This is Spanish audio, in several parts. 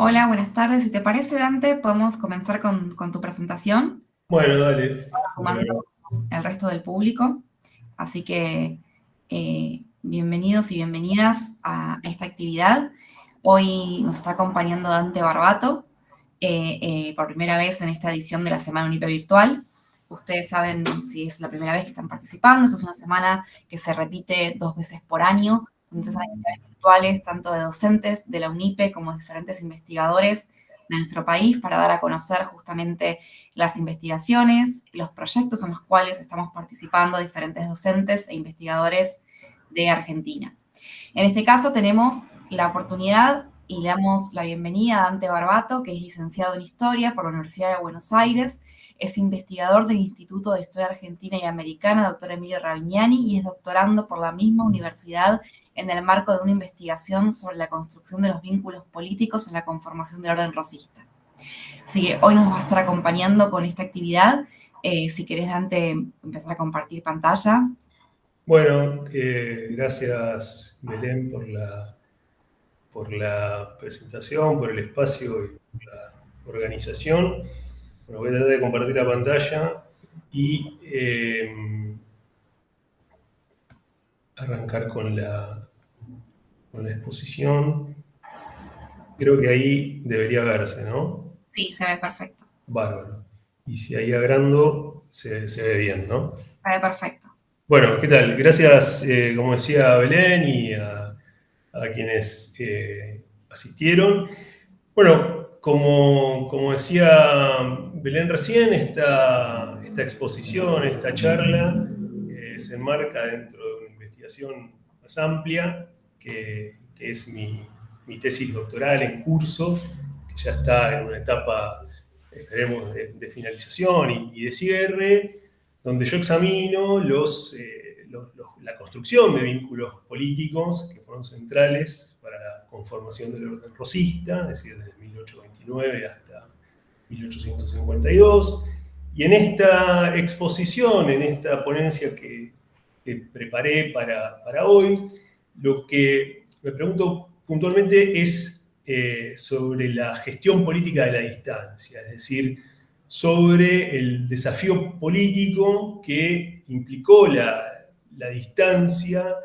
Hola, buenas tardes. Si te parece, Dante, podemos comenzar con tu presentación, Bueno, dale. sumando el resto del público. Así que bienvenidos y bienvenidas a esta actividad. Hoy nos está acompañando Dante Barbato por primera vez en esta edición de la Semana Unipe Virtual. Ustedes saben si es la primera vez que están participando. Esto es una semana que se repite 2 veces por año. Entonces hay actividades virtuales tanto de docentes de la UNIPE como de diferentes investigadores de nuestro país para dar a conocer justamente las investigaciones, los proyectos en los cuales estamos participando diferentes docentes e investigadores de Argentina. En este caso tenemos la oportunidad y le damos la bienvenida a Dante Barbato, que es licenciado en Historia por la Universidad de Buenos Aires, es investigador del Instituto de Historia Argentina y Americana, doctor Emilio Ravignani, y es doctorando por la misma universidad en el marco de una investigación sobre la construcción de los vínculos políticos en la conformación del orden rosista. Así que hoy nos va a estar acompañando con esta actividad. Si querés, Dante, empezar a compartir pantalla. Bueno, gracias Belén por la presentación, por el espacio y por la organización. Bueno, voy a tratar de compartir la pantalla y arrancar con la exposición. Creo que ahí debería verse, ¿no? Sí, se ve perfecto. Bárbaro. Y si ahí agrando, se ve bien, ¿no? Se ve perfecto. Bueno, ¿qué tal? Gracias, como decía Belén, y a quienes asistieron. Bueno, como decía Belén recién, esta exposición, esta charla, se enmarca dentro de una investigación más amplia, que es mi tesis doctoral en curso, que ya está en una etapa, esperemos, de finalización y de cierre, donde yo examino la construcción de vínculos políticos que fueron centrales para la conformación del orden rosista, es decir, desde 1829 hasta 1852. Y en esta exposición, en esta ponencia que preparé para hoy, lo que me pregunto puntualmente es sobre la gestión política de la distancia, es decir, sobre el desafío político que implicó la distancia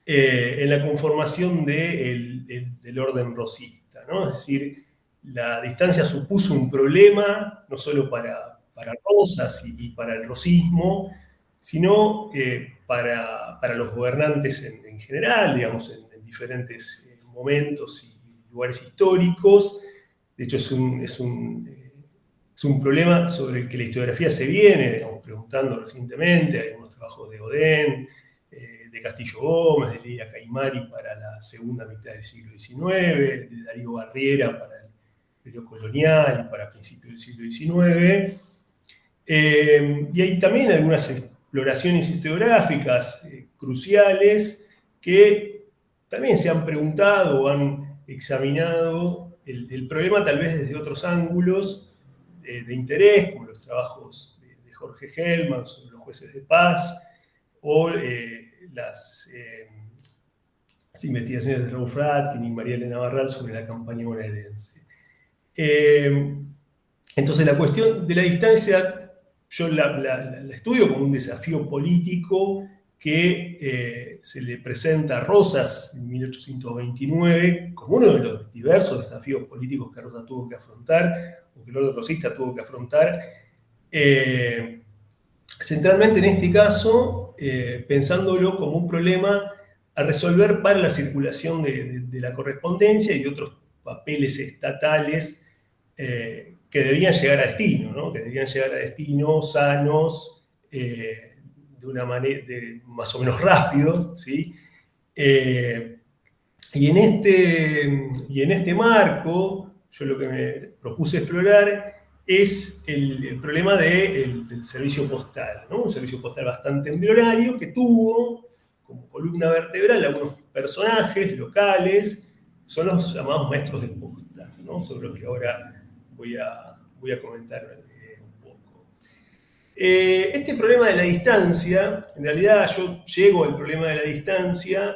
en la conformación del orden rosista, ¿no? Es decir, la distancia supuso un problema no solo para Rosas y para el rosismo, sino para los gobernantes en general, digamos, en diferentes momentos y lugares históricos. De hecho, es un problema sobre el que la historiografía se viene, digamos, preguntando recientemente. Hay unos trabajos de Odén, de Castillo Gómez, de Lidia Caimari para la segunda mitad del siglo XIX, de Darío Barriera para el periodo colonial y para principios del siglo XIX. Y hay también algunas exploraciones historiográficas cruciales que también se han preguntado o han examinado el problema tal vez desde otros ángulos de interés, como los trabajos de Jorge Hellman sobre los jueces de paz, o las investigaciones de Raúl Fratkin y María Elena Barral sobre la campaña bonaerense. Entonces la cuestión de la distancia yo la estudio como un desafío político que se le presenta a Rosas en 1829 como uno de los diversos desafíos políticos que Rosas tuvo que afrontar, o que el orden rosista tuvo que afrontar, centralmente en este caso, pensándolo como un problema a resolver para la circulación de la correspondencia y de otros papeles estatales que debían llegar a destino, ¿no? Que debían llegar a destino sanos, de una manera más o menos rápido, ¿sí? Y en este marco, yo lo que me propuse explorar es el problema del servicio postal, ¿no? Un servicio postal bastante embrionario que tuvo como columna vertebral algunos personajes locales, son los llamados maestros de posta, ¿no? Sobre los que ahora voy a comentar un poco. Este problema de la distancia, en realidad yo llego al problema de la distancia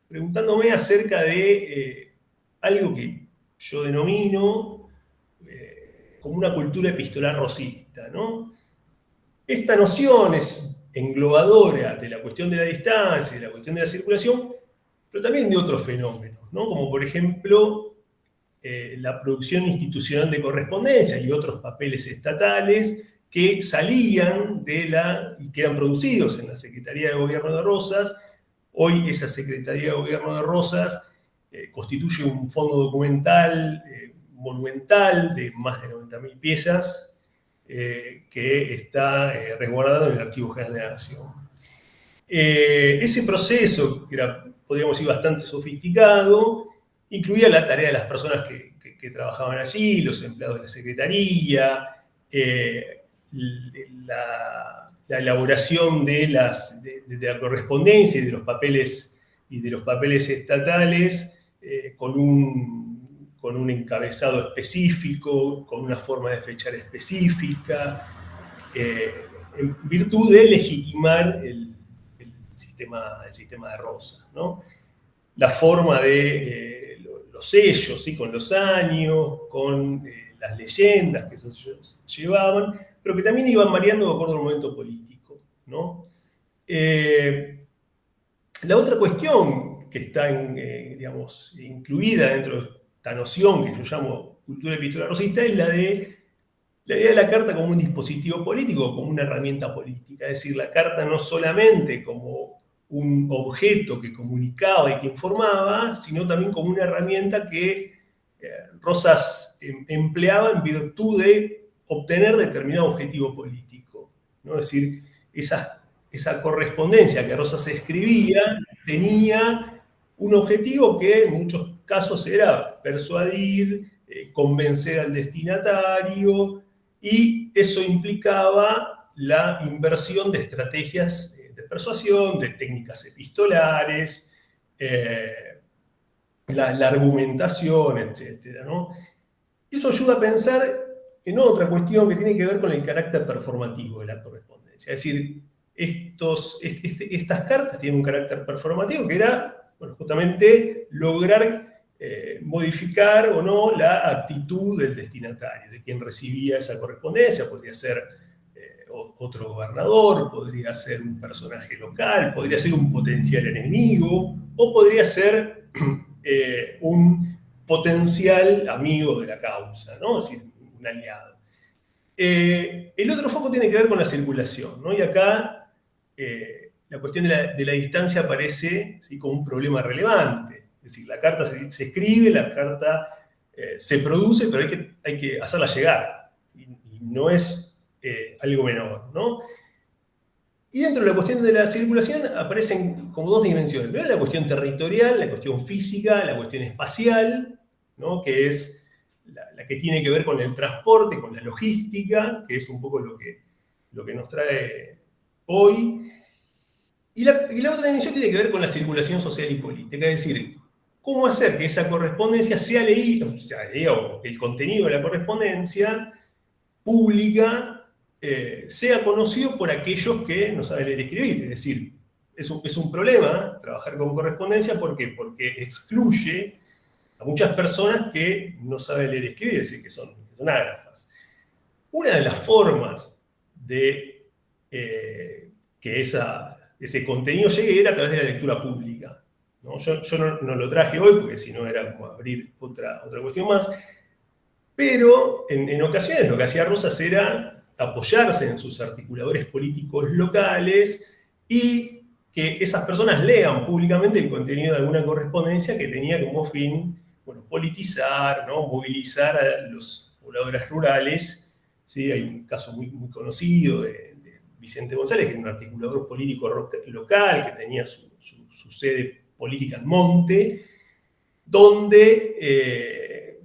preguntándome acerca de algo que yo denomino como una cultura epistolar rosista, ¿no? Esta noción es englobadora de la cuestión de la distancia, de la cuestión de la circulación, pero también de otros fenómenos, ¿no? Como por ejemplo la producción institucional de correspondencia y otros papeles estatales que salían y que eran producidos en la Secretaría de Gobierno de Rosas. Hoy esa Secretaría de Gobierno de Rosas constituye un fondo documental monumental de más de 90.000 piezas que está resguardado en el Archivo General de la Nación. Ese proceso, que era, podríamos decir, bastante sofisticado, incluía la tarea de las personas que trabajaban allí, los empleados de la Secretaría, la elaboración de la correspondencia y de los papeles estatales con un encabezado específico, con una forma de fechar específica, en virtud de legitimar el sistema de Rosas, ¿no? La forma de los sellos, ¿sí? Con los años, con las leyendas que esos sellos llevaban, pero que también iban variando de acuerdo al momento político, ¿no? La otra cuestión que está, digamos, incluida dentro de esta noción que yo llamo cultura epistolar rosista es la idea de la carta como un dispositivo político, como una herramienta política. Es decir, la carta no solamente como un objeto que comunicaba y que informaba, sino también como una herramienta que Rosas empleaba en virtud de obtener determinado objetivo político, ¿no? Es decir, esa correspondencia que Rosas escribía tenía un objetivo que en muchos casos era persuadir, convencer al destinatario, y eso implicaba la inversión de estrategias de persuasión, de técnicas epistolares, la argumentación, etc., ¿no? Eso ayuda a pensar en otra cuestión que tiene que ver con el carácter performativo de la correspondencia. Es decir, estas cartas tienen un carácter performativo que era, bueno, justamente lograr modificar o no la actitud del destinatario, de quien recibía esa correspondencia. Podría ser otro gobernador, podría ser un personaje local, podría ser un potencial enemigo, o podría ser un potencial amigo de la causa, ¿no? Es decir, un aliado. El otro foco tiene que ver con la circulación, ¿no? Y acá la cuestión de la distancia aparece, ¿sí?, como un problema relevante. Es decir, la carta se escribe, la carta se produce, pero hay que hacerla llegar. Y no es algo menor, ¿no? Y dentro de la cuestión de la circulación aparecen como dos dimensiones. Primero la cuestión territorial, la cuestión física, la cuestión espacial, ¿no?, que es la que tiene que ver con el transporte, con la logística, que es un poco lo que nos trae hoy. Y la otra dimensión tiene que ver con la circulación social y política, es decir, cómo hacer que esa correspondencia sea leída, o el contenido de la correspondencia pública sea conocido por aquellos que no saben leer y escribir. Es decir, es un problema trabajar con correspondencia. ¿Por qué? Porque excluye a muchas personas que no saben leer y escribir, es decir, que son ágrafas. Una de las formas de que ese contenido llegue era a través de la lectura pública, ¿no? Yo no lo traje hoy porque si no era como abrir otra cuestión más, pero en ocasiones lo que hacía Rosas era apoyarse en sus articuladores políticos locales y que esas personas lean públicamente el contenido de alguna correspondencia que tenía como fin, bueno, politizar, ¿no?, movilizar a los pobladores rurales. ¿Sí? Hay un caso muy, muy conocido de Vicente González, que era un articulador político local, que tenía su sede política en Monte, donde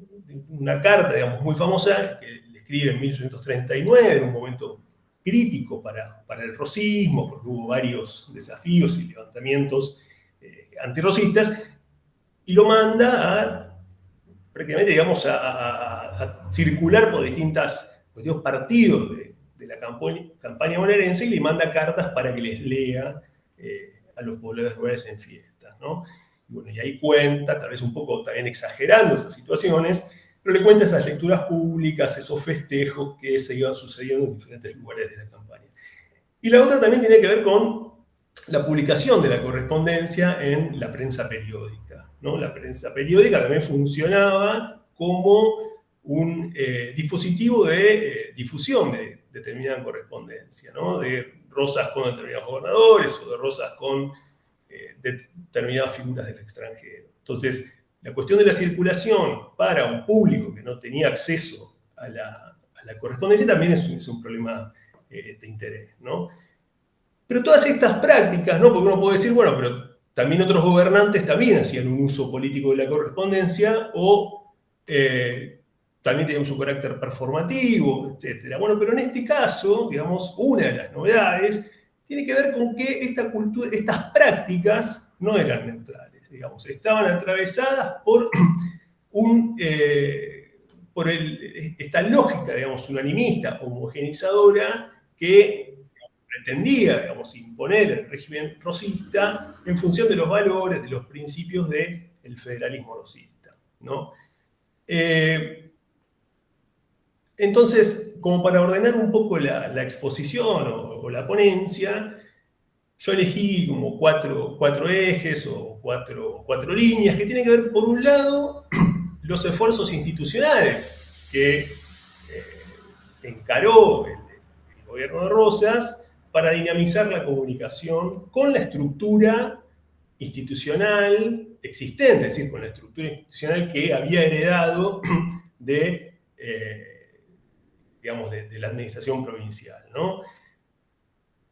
una carta, digamos, muy famosa, que le escribe en 1839, en un momento crítico para el rosismo, porque hubo varios desafíos y levantamientos antirrosistas, y lo manda prácticamente, digamos, a circular por distintos partidos de la campaña bonaerense, y le manda cartas para que les lea a los pobladores rurales en fiestas, ¿no? bueno, y ahí cuenta, tal vez un poco también exagerando esas situaciones, pero le cuenta esas lecturas públicas, esos festejos que se iban sucediendo en diferentes lugares de la campaña. Y la otra también tiene que ver con la publicación de la correspondencia en la prensa periódica, ¿no? La prensa periódica también funcionaba como un dispositivo de difusión de determinada correspondencia, ¿no? De rosas con determinados gobernadores o de rosas con determinadas figuras del extranjero. Entonces, la cuestión de la circulación para un público que no tenía acceso a la correspondencia también es un problema de interés, ¿no? Pero todas estas prácticas, ¿no? Porque uno puede decir, bueno, pero también otros gobernantes también hacían un uso político de la correspondencia o también tenían su carácter performativo, etc. Bueno, pero en este caso, digamos, una de las novedades tiene que ver con que esta cultura, estas prácticas no eran neutrales, digamos, estaban atravesadas por esta lógica, digamos, unanimista, homogeneizadora, que pretendía, digamos, imponer el régimen rosista en función de los valores, de los principios del federalismo rosista, ¿no? Entonces, como para ordenar un poco la exposición o la ponencia, yo elegí como cuatro ejes o cuatro líneas que tienen que ver, por un lado, los esfuerzos institucionales que encaró el gobierno de Rosas para dinamizar la comunicación con la estructura institucional existente, es decir, con la estructura institucional que había heredado digamos, de la administración provincial, ¿no?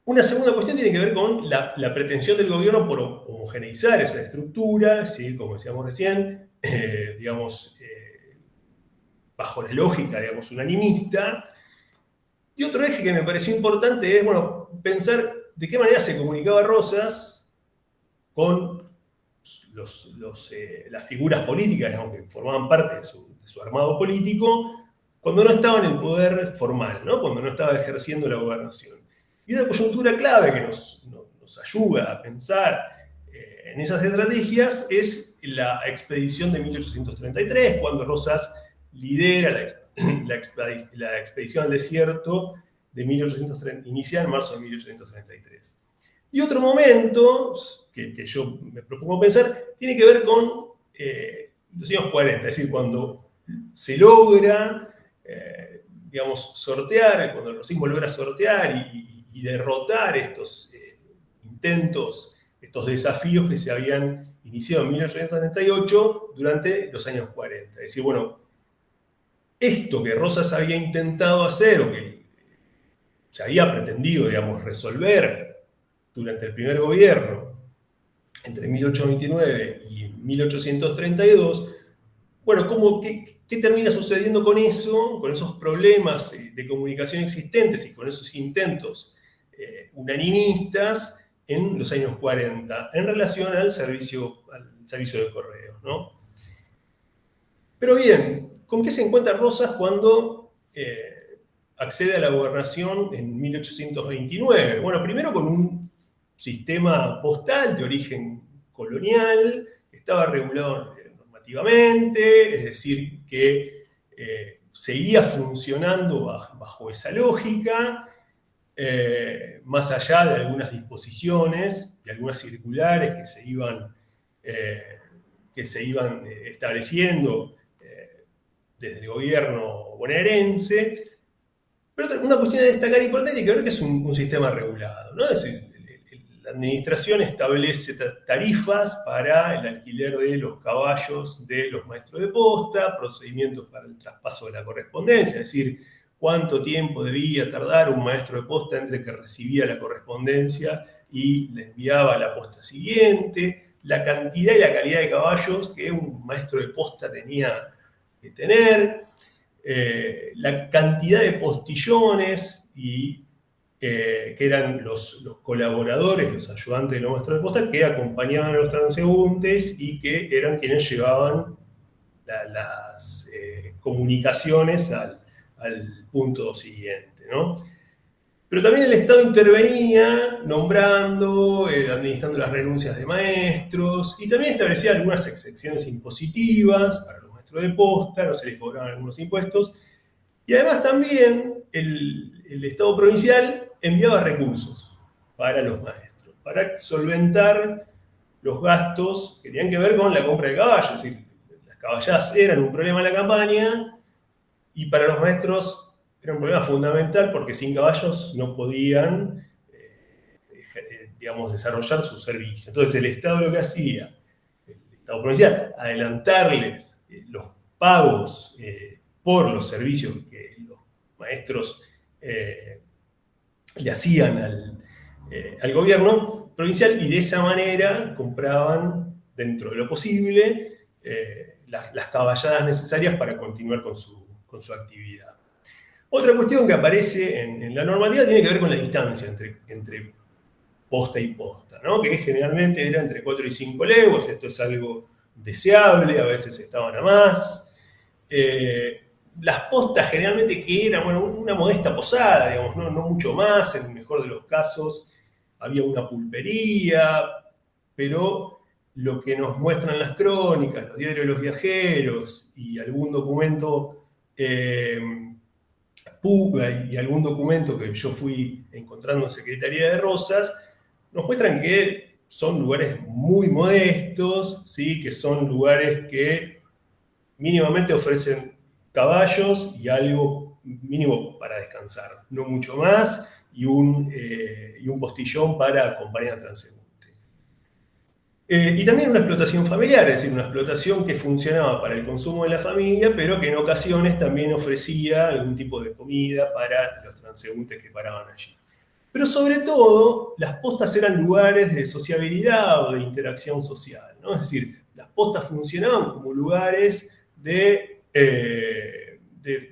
Una segunda cuestión tiene que ver con la pretensión del gobierno por homogeneizar esa estructura, ¿sí? Como decíamos recién, digamos, bajo la lógica, digamos, unanimista. Y otro eje que me pareció importante es, bueno, pensar de qué manera se comunicaba Rosas con las figuras políticas, digamos, que formaban parte de su armado político, cuando no estaba en el poder formal, ¿no? Cuando no estaba ejerciendo la gobernación. Y una coyuntura clave que nos ayuda a pensar en esas estrategias es la expedición de 1833, cuando Rosas lidera la expedición al desierto de 1830, inicia en marzo de 1833. Y otro momento que yo me propongo pensar tiene que ver con los años 40, es decir, cuando se logra, digamos, sortear, cuando el rosismo logra sortear y derrotar estos intentos, estos desafíos que se habían iniciado en 1878 durante los años 40. Es decir, bueno, esto que Rosas había intentado hacer o que se había pretendido, digamos, resolver durante el primer gobierno, entre 1829 y 1832, bueno, ¿qué termina sucediendo con eso, con esos problemas de comunicación existentes y con esos intentos unanimistas en los años 40 en relación al servicio de correos, ¿no? Pero bien, ¿con qué se encuentra Rosas cuando accede a la gobernación en 1829? Bueno, primero con un sistema postal de origen colonial, que estaba regulado normativamente, es decir, que seguía funcionando bajo esa lógica, más allá de algunas disposiciones, de algunas circulares que se iban estableciendo desde el gobierno bonaerense. Pero una cuestión a destacar importante tiene que ver que es un sistema regulado, ¿no? Es decir, la administración establece tarifas para el alquiler de los caballos de los maestros de posta, procedimientos para el traspaso de la correspondencia, es decir, cuánto tiempo debía tardar un maestro de posta entre que recibía la correspondencia y le enviaba a la posta siguiente, la cantidad y la calidad de caballos que un maestro de posta tenía que tener, la cantidad de postillones que eran los colaboradores, los ayudantes de los maestros de posta, que acompañaban a los transeúntes y que eran quienes llevaban las comunicaciones al punto siguiente, ¿no? Pero también el Estado intervenía nombrando, administrando las renuncias de maestros y también establecía algunas excepciones impositivas para los maestros de posta, no se les cobraban algunos impuestos. Y además también el Estado provincial enviaba recursos para los maestros, para solventar los gastos que tenían que ver con la compra de caballos. Es decir, las caballadas eran un problema en la campaña y para los maestros era un problema fundamental porque sin caballos no podían, digamos, desarrollar su servicio. Entonces el Estado lo que hacía, el Estado provincial, adelantarles los pagos por los servicios que los maestros le hacían al gobierno provincial y de esa manera compraban, dentro de lo posible, las caballadas necesarias para continuar con su actividad. Otra cuestión que aparece en la normativa tiene que ver con la distancia entre posta y posta, ¿no? Que generalmente era entre 4 y 5 leguas. Esto es algo deseable, a veces estaban a más. Las postas generalmente que eran, bueno, una modesta posada, digamos, no mucho más, en el mejor de los casos había una pulpería, pero lo que nos muestran las crónicas, los diarios de los viajeros y algún documento y algún documento que yo fui encontrando en Secretaría de Rosas, nos muestran que son lugares muy modestos, ¿sí? Que son lugares que mínimamente ofrecen caballos y algo mínimo para descansar, no mucho más, y un postillón para acompañar al transeúnte. Y también una explotación familiar, es decir, una explotación que funcionaba para el consumo de la familia, pero que en ocasiones también ofrecía algún tipo de comida para los transeúntes que paraban allí. Pero sobre todo, las postas eran lugares de sociabilidad o de interacción social, ¿no? Es decir, las postas funcionaban como lugares de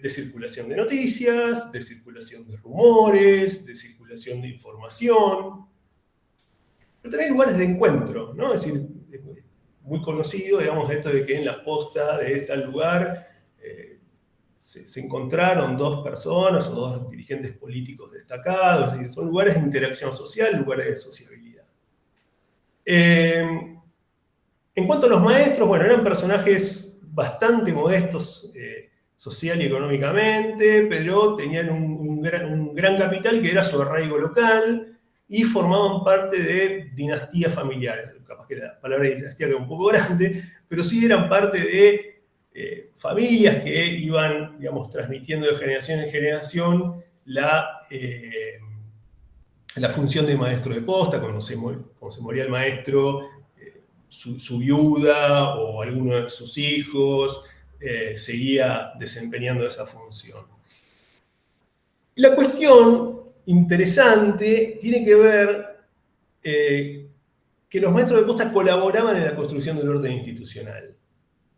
circulación de noticias, de circulación de rumores, de circulación de información, pero también lugares de encuentro, ¿no? Es decir, muy conocido, digamos, esto de que en las postas de tal lugar se encontraron dos personas o dos dirigentes políticos destacados, es decir, son lugares de interacción social, lugares de sociabilidad. En cuanto a los maestros, bueno, eran personajes bastante modestos social y económicamente, pero tenían un gran capital que era su arraigo local y formaban parte de dinastías familiares. Capaz que la palabra dinastía queda un poco grande, pero sí eran parte de familias que iban, digamos, transmitiendo de generación en generación la función de maestro de posta. Cuando se moría el maestro, su viuda o alguno de sus hijos seguía desempeñando esa función. La cuestión interesante tiene que ver que los maestros de posta colaboraban en la construcción del orden institucional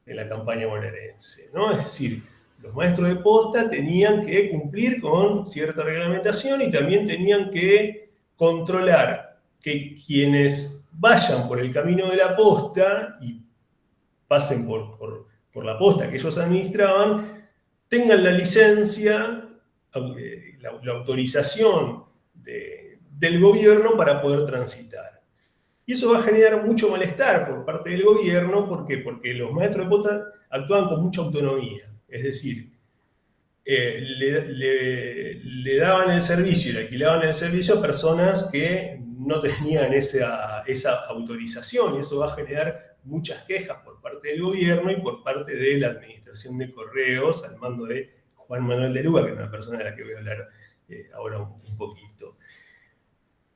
en la campaña bonaerense, ¿no? Es decir, los maestros de posta tenían que cumplir con cierta reglamentación y también tenían que controlar que quienes vayan por el camino de la posta y pasen por la posta que ellos administraban, tengan la licencia, la autorización del gobierno para poder transitar. Y eso va a generar mucho malestar por parte del gobierno. ¿Por qué? Porque los maestros de posta actuaban con mucha autonomía. Es decir, le daban el servicio y le alquilaban el servicio a personas que no tenían esa autorización. Y eso va a generar muchas quejas por parte del gobierno y por parte de la Administración de Correos, al mando de Juan Manuel de Luga, que es una persona de la que voy a hablar ahora un poquito.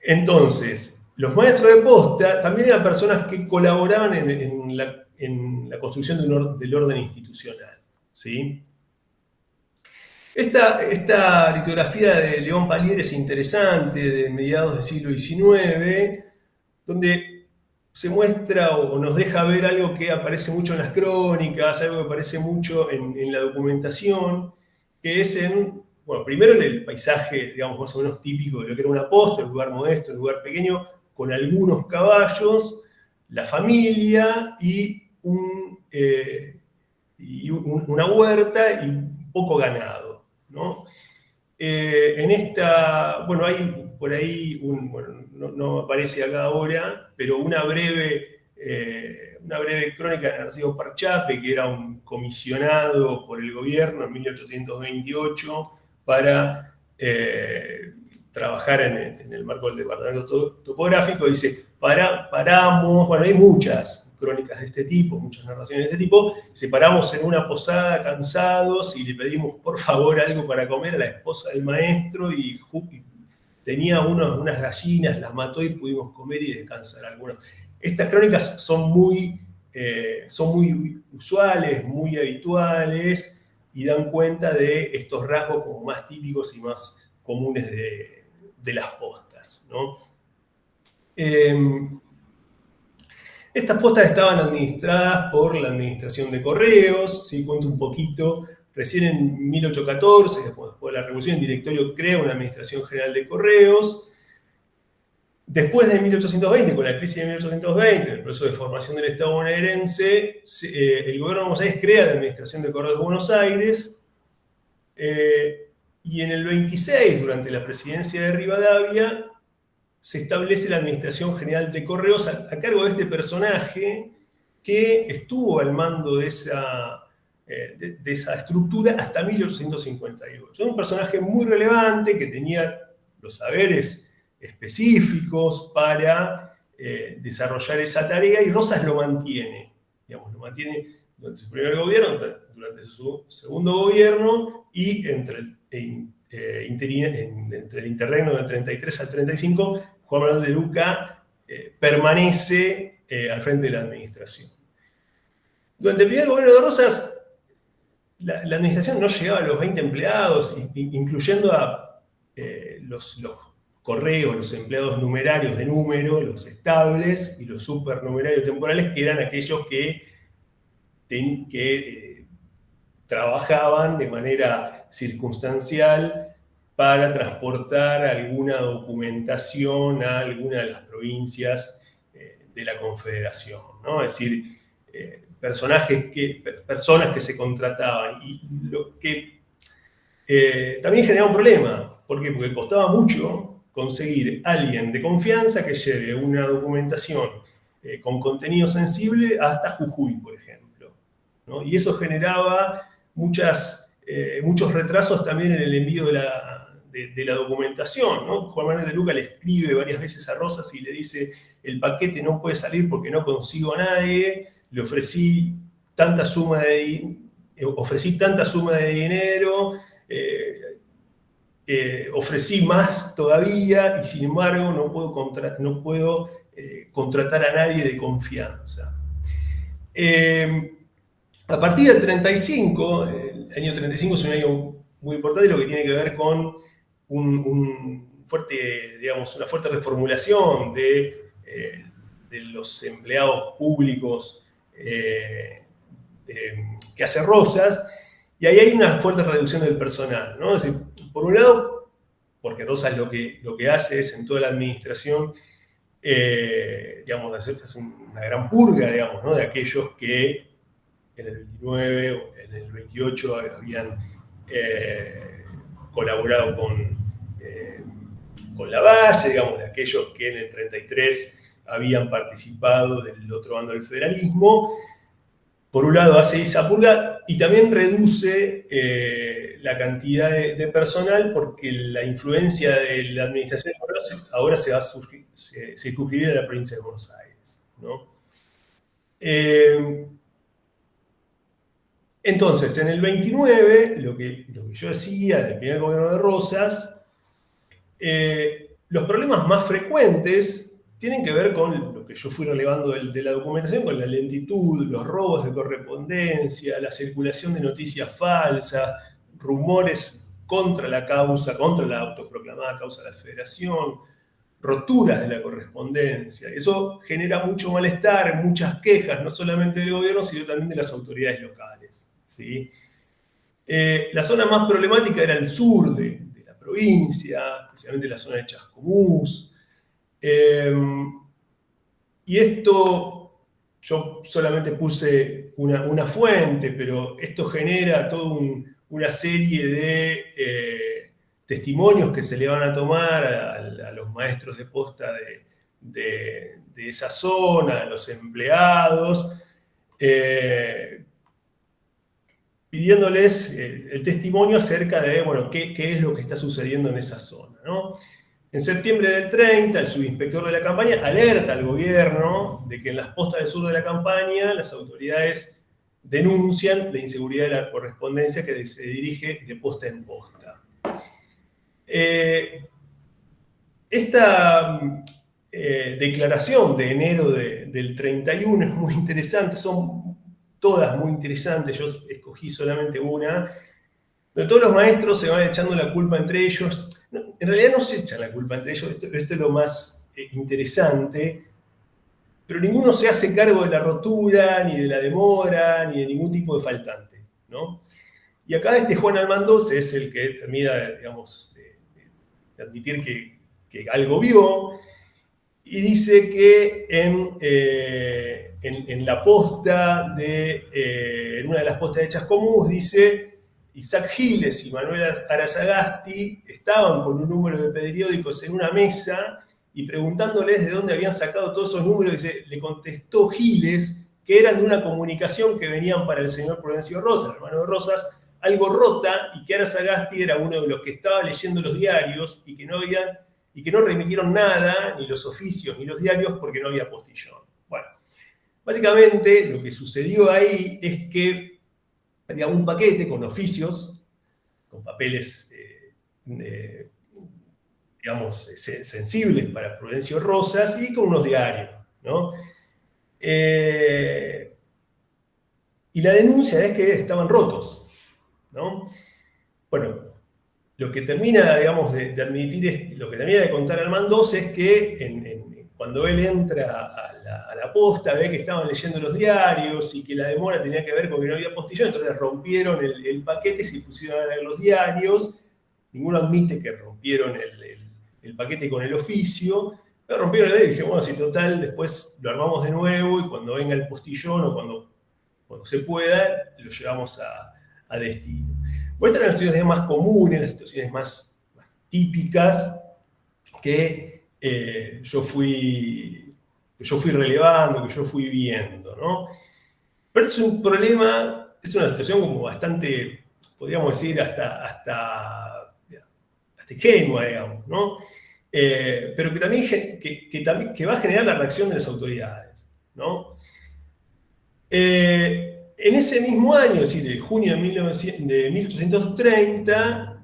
Entonces, los maestros de posta también eran personas que colaboraban en la construcción del orden institucional, ¿sí? Esta litografía de León Palier es interesante, de mediados del siglo XIX, donde se muestra o nos deja ver algo que aparece mucho en las crónicas, algo que aparece mucho en la documentación, que es bueno, primero en el paisaje, digamos, más o menos típico de lo que era una posta, el lugar modesto, el lugar pequeño, con algunos caballos, la familia y una huerta y poco ganado, ¿no? En esta, bueno, hay por ahí, bueno, no aparece acá ahora, pero una breve crónica de Narciso Parchape, que era un comisionado por el gobierno en 1828 para trabajar en el marco del departamento topográfico. Dice, paramos, bueno, hay muchas crónicas de este tipo, muchas narraciones de este tipo. Dice, paramos en una posada cansados y le pedimos por favor algo para comer a la esposa del maestro y tenía unas gallinas, las mató y pudimos comer y descansar algunos. Estas crónicas son muy usuales, muy habituales y dan cuenta de estos rasgos como más típicos y más comunes de las postas, ¿no? Estas postas estaban administradas por la Administración de Correos, ¿sí? Cuento un poquito. Recién en 1814, después de la Revolución, el directorio crea una Administración General de Correos. Después de 1820, con la crisis de 1820, en el proceso de formación del Estado bonaerense, el gobierno de Buenos Aires crea la Administración de Correos de Buenos Aires, y en el 26, durante la presidencia de Rivadavia, se establece la Administración General de Correos a cargo de este personaje que estuvo al mando de esa estructura hasta 1858. Es un personaje muy relevante que tenía los saberes específicos para desarrollar esa tarea, y Rosas lo mantiene, digamos, lo mantiene durante su primer gobierno, durante su segundo gobierno y entre el interregno del 33 al 35, Juan Manuel de Luca permanece al frente de la administración. Durante el primer gobierno de Rosas, la administración no llegaba a los 20 empleados, incluyendo a los correos, los empleados numerarios de número, los estables y los supernumerarios temporales, que eran aquellos que trabajaban de manera circunstancial para transportar alguna documentación a alguna de las provincias de la Confederación, ¿no? Es decir, personas que se contrataban, y lo que también generaba un problema. ¿Por qué? Porque costaba mucho conseguir alguien de confianza que lleve una documentación con contenido sensible hasta Jujuy, por ejemplo, ¿no? Y eso generaba muchos retrasos también en el envío de la documentación, ¿no? Juan Manuel de Luca le escribe varias veces a Rosas y le dice: el paquete no puede salir porque no consigo a nadie, le ofrecí tanta suma de dinero, ofrecí más todavía, y sin embargo no puedo contratar a nadie de confianza. A partir del 35, el año 35 es un año muy importante, lo que tiene que ver con una fuerte reformulación de los empleados públicos que hace Rosas, y ahí hay una fuerte reducción del personal, ¿no? Es decir, por un lado, porque Rosas lo que hace es, en toda la administración, hace una gran purga, digamos, ¿no? De aquellos que en el 29 o en el 28 habían colaborado con Lavalle, digamos, de aquellos que en el 33 habían participado del otro bando del federalismo. Por un lado hace esa purga y también reduce la cantidad de personal, porque la influencia de la administración ahora se va a circunscribir a la provincia de Buenos Aires, ¿no? Entonces, en el 29, lo que yo decía del primer gobierno de Rosas, los problemas más frecuentes tienen que ver con lo que yo fui relevando de la documentación, con la lentitud, los robos de correspondencia, la circulación de noticias falsas, rumores contra la autoproclamada causa de la Federación, roturas de la correspondencia. Eso genera mucho malestar, muchas quejas, no solamente del gobierno, sino también de las autoridades locales, ¿sí? La zona más problemática era el sur de la provincia, especialmente la zona de Chascomús. Y esto, yo solamente puse una fuente, pero esto genera toda una serie testimonios que se le van a tomar a los maestros de posta de esa zona, a los empleados, pidiéndoles el testimonio acerca de, bueno, qué es lo que está sucediendo en esa zona, ¿no? En septiembre del 30, el subinspector de la campaña alerta al gobierno de que en las postas del sur de la campaña las autoridades denuncian la inseguridad de la correspondencia que se dirige de posta en posta. Esta declaración de enero del 31 es muy interesante, son todas muy interesantes, yo escogí solamente una, donde todos los maestros se van echando la culpa entre ellos. No, en realidad no se echan la culpa entre ellos, esto es lo más interesante, pero ninguno se hace cargo de la rotura, ni de la demora, ni de ningún tipo de faltante, ¿no? Y acá Juan Almandoz es el que termina, digamos, de admitir que algo vio, y dice que en la posta en una de las postas de Chascomús, dice, Isaac Giles y Manuel Arasagasti estaban con un número de periódicos en una mesa y preguntándoles de dónde habían sacado todos esos números, le contestó Giles que eran de una comunicación que venían para el señor Prudencio Rosas, hermano de Rosas, algo rota, y que Arasagasti era uno de los que estaba leyendo los diarios y que no remitieron nada, ni los oficios ni los diarios, porque no había postillón. Bueno, básicamente lo que sucedió ahí es que había un paquete con oficios, con papeles, digamos, sensibles para Prudencio Rosas y con unos diarios, ¿no? Y la denuncia es que estaban rotos, ¿no? Bueno, lo que termina, digamos, de admitir, lo que termina de contar Almandoz es que cuando él entra a la posta, ve que estaban leyendo los diarios y que la demora tenía que ver con que no había postillón, entonces rompieron el paquete y se pusieron a leer los diarios. Ninguno admite que rompieron el paquete con el oficio, pero rompieron el diario y dije, bueno, si total, después lo armamos de nuevo y cuando venga el postillón o cuando se pueda, lo llevamos a destino. Voy a estar en las situaciones más comunes, las situaciones más típicas que yo fui relevando, que yo fui viendo, ¿no? Pero es un problema, es una situación como bastante, podríamos decir, hasta ingenua, digamos, ¿no? Pero que también que va a generar la reacción de las autoridades, ¿no? En ese mismo año, es decir, en junio de 1830,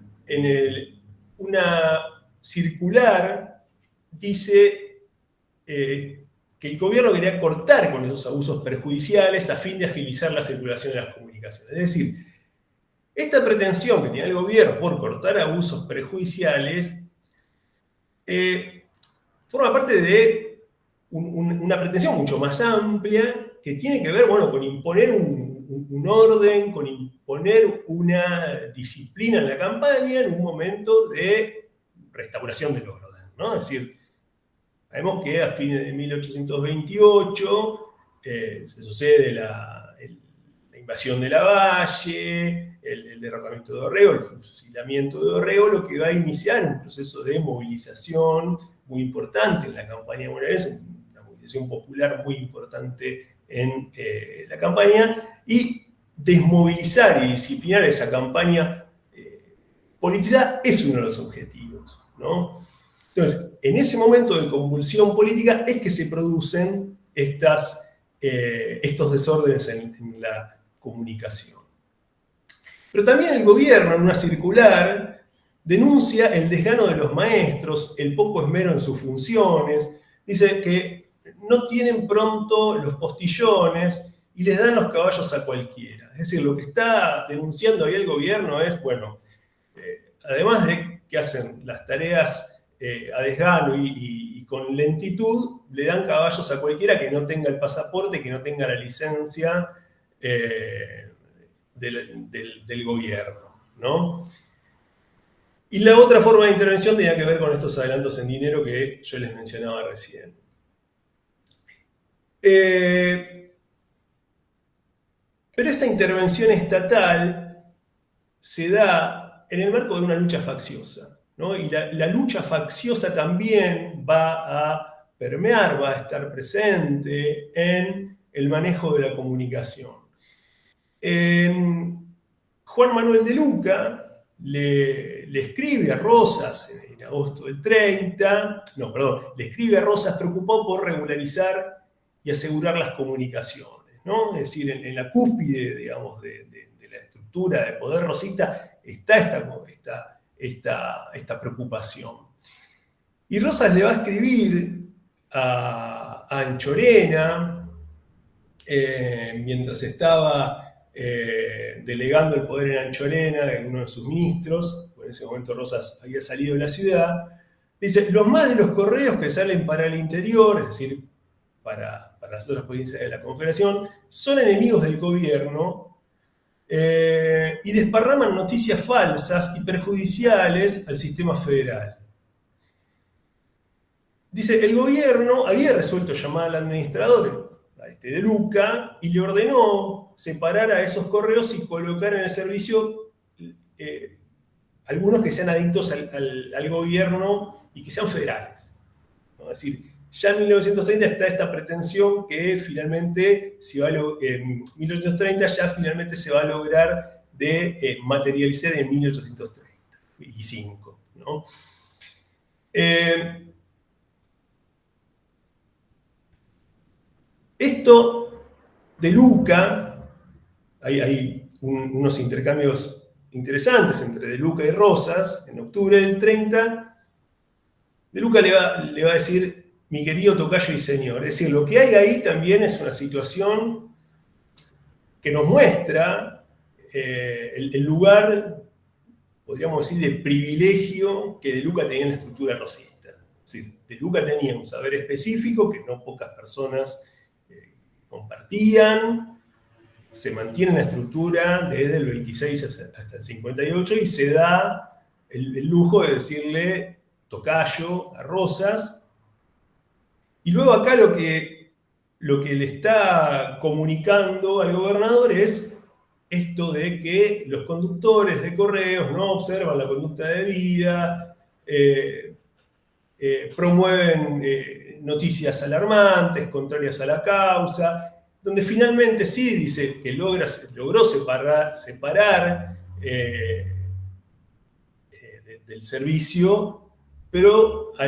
una circular dice que el gobierno quería cortar con esos abusos perjudiciales a fin de agilizar la circulación de las comunicaciones. Es decir, esta pretensión que tenía el gobierno por cortar abusos perjudiciales forma parte de una pretensión mucho más amplia que tiene que ver, bueno, con imponer un orden, con imponer una disciplina en la campaña en un momento de restauración del orden, ¿no? Es decir, sabemos que a fines de 1828 se sucede la invasión de Lavalle, el derrocamiento de Dorrego, el fusilamiento de Dorrego, lo que va a iniciar un proceso de movilización muy importante en la campaña bonaerense, una movilización popular muy importante en la campaña, y desmovilizar y disciplinar esa campaña politizada es uno de los objetivos, ¿no? Entonces, en ese momento de convulsión política es que se producen estos desórdenes en la comunicación. Pero también el gobierno, en una circular, denuncia el desgano de los maestros, el poco esmero en sus funciones, dice que no tienen pronto los postillones y les dan los caballos a cualquiera. Es decir, lo que está denunciando ahí el gobierno es, bueno, además de que hacen las tareas a desgano y con lentitud, le dan caballos a cualquiera que no tenga el pasaporte, que no tenga la licencia del gobierno, ¿no? Y la otra forma de intervención tenía que ver con estos adelantos en dinero que yo les mencionaba recién. Pero esta intervención estatal se da en el marco de una lucha facciosa. ¿no? Y la lucha facciosa también va a permear, va a estar presente en el manejo de la comunicación. Juan Manuel de Luca le escribe a Rosas en agosto del 30, no, perdón, le escribe a Rosas preocupado por regularizar y asegurar las comunicaciones, ¿no? Es decir, en la cúspide, digamos, de la estructura de poder rosista está esta preocupación. Y Rosas le va a escribir a Anchorena, mientras estaba delegando el poder en Anchorena, en uno de sus ministros, en ese momento Rosas había salido de la ciudad, dice, los más de los correos que salen para el interior, es decir, para las otras provincias de la Confederación, son enemigos del gobierno y desparraman noticias falsas y perjudiciales al sistema federal. Dice, el gobierno había resuelto llamar al administrador de Luca y le ordenó separar a esos correos y colocar en el servicio algunos que sean adictos al gobierno y que sean federales, ¿no? Es decir, ya en 1930 está esta pretensión que finalmente, en 1830 ya finalmente se va a lograr de materializar en 1835, ¿no? Esto de Luca, hay unos intercambios interesantes entre De Luca y Rosas, en octubre del 30, De Luca le va a decir, mi querido tocayo y señor, es decir, lo que hay ahí también es una situación que nos muestra el lugar, podríamos decir, de privilegio que De Luca tenía en la estructura rosista. Es decir, De Luca tenía un saber específico que no pocas personas compartían, se mantiene en la estructura desde el 26 hasta el 58 y se da el lujo de decirle tocayo a Rosas. Y luego acá lo que le está comunicando al gobernador es esto de que los conductores de correos no observan la conducta debida, promueven noticias alarmantes, contrarias a la causa, donde finalmente sí dice que logró separar del servicio, pero a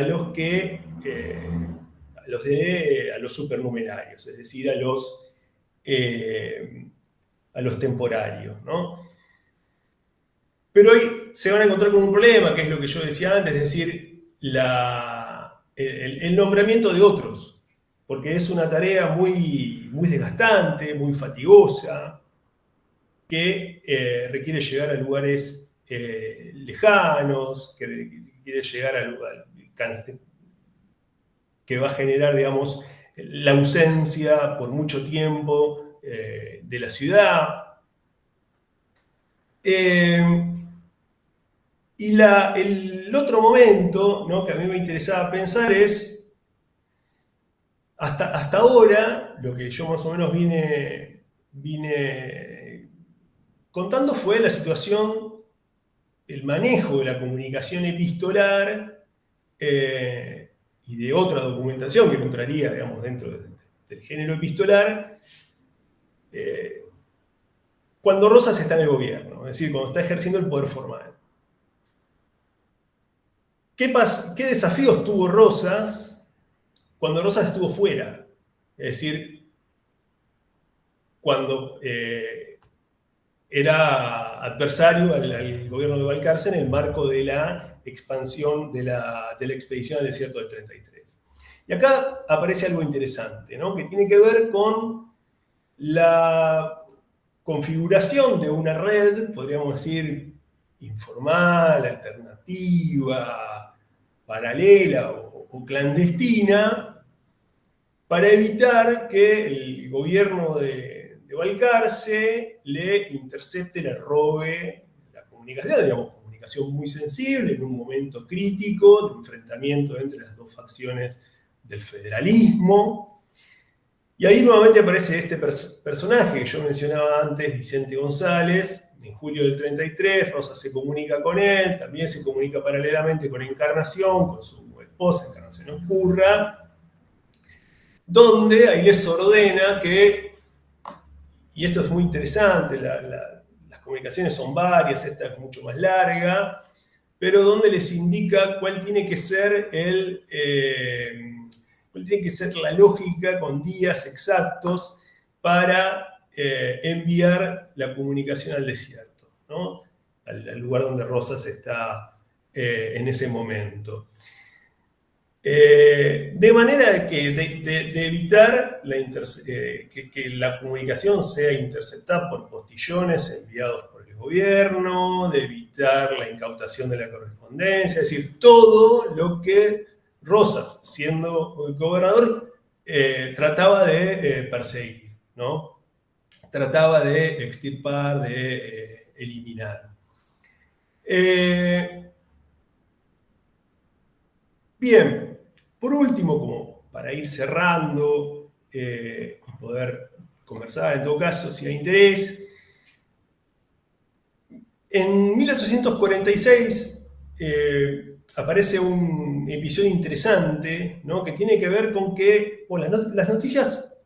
los supernumerarios, es decir, a los temporarios, ¿no? Pero hoy se van a encontrar con un problema, que es lo que yo decía antes, es decir, el nombramiento de otros, porque es una tarea muy, muy desgastante, muy fatigosa, que requiere llegar a lugares lejanos, que requiere llegar a lugares que va a generar, digamos, la ausencia por mucho tiempo de la ciudad. Y el otro momento, ¿no?, que a mí me interesaba pensar es, hasta ahora, lo que yo más o menos vine contando fue la situación, el manejo de la comunicación epistolar y de otra documentación que no entraría, digamos, dentro del género epistolar, cuando Rosas está en el gobierno, es decir, cuando está ejerciendo el poder formal. ¿Qué desafíos tuvo Rosas cuando Rosas estuvo fuera? Es decir, cuando era adversario al gobierno de Balcarce en el marco de la expansión de la expedición al desierto del 33. Y acá aparece algo interesante, ¿no?, que tiene que ver con la configuración de una red, podríamos decir, informal, alternativa, paralela o clandestina, para evitar que el gobierno de Balcarce le intercepte, le robe la comunicación, digamos, comunicación muy sensible en un momento crítico de enfrentamiento entre las dos facciones del federalismo. Y ahí nuevamente aparece este personaje que yo mencionaba antes, Vicente González, en julio del 33, Rosas se comunica con él, también se comunica paralelamente con Encarnación, con su esposa Encarnación Oscurra, donde ahí les ordena que, y esto es muy interesante, las comunicaciones son varias, esta es mucho más larga, pero donde les indica cuál tiene que ser la lógica con días exactos para enviar la comunicación al desierto, ¿no? Al lugar donde Rosas está en ese momento. De manera que de evitar que la comunicación sea interceptada por postillones enviados por el gobierno, de evitar la incautación de la correspondencia, es decir, todo lo que Rosas, siendo gobernador, trataba de perseguir, ¿no? Trataba de extirpar, de eliminar. Bien, por último, como para ir cerrando y poder conversar en todo caso si hay interés, en 1846 aparece un episodio interesante, ¿no? Que tiene que ver con que las noticias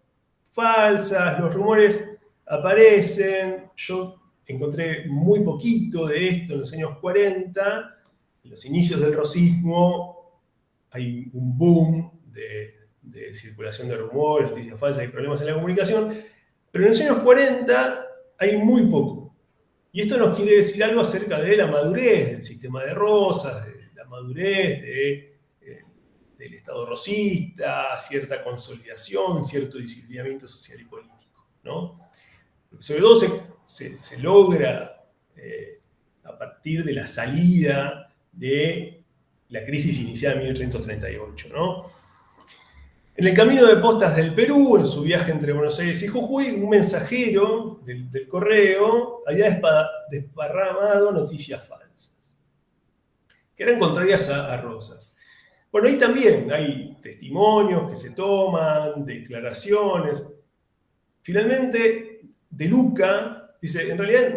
falsas, los rumores aparecen. Yo encontré muy poquito de esto en los años 40, en los inicios del rosismo. Hay un boom de circulación de rumores, noticias falsas y problemas en la comunicación, pero en los años 40 hay muy poco. Y esto nos quiere decir algo acerca de la madurez del sistema de Rosas, de la madurez del Estado rosista, cierta consolidación, cierto disciplinamiento social y político, ¿no? Sobre todo se logra a partir de la salida de la crisis iniciada en 1838, ¿no? En el camino de postas del Perú, en su viaje entre Buenos Aires y Jujuy, un mensajero del correo había desparramado noticias falsas, que eran contrarias a Rosas. Bueno, ahí también hay testimonios que se toman, declaraciones. Finalmente, De Luca dice, en realidad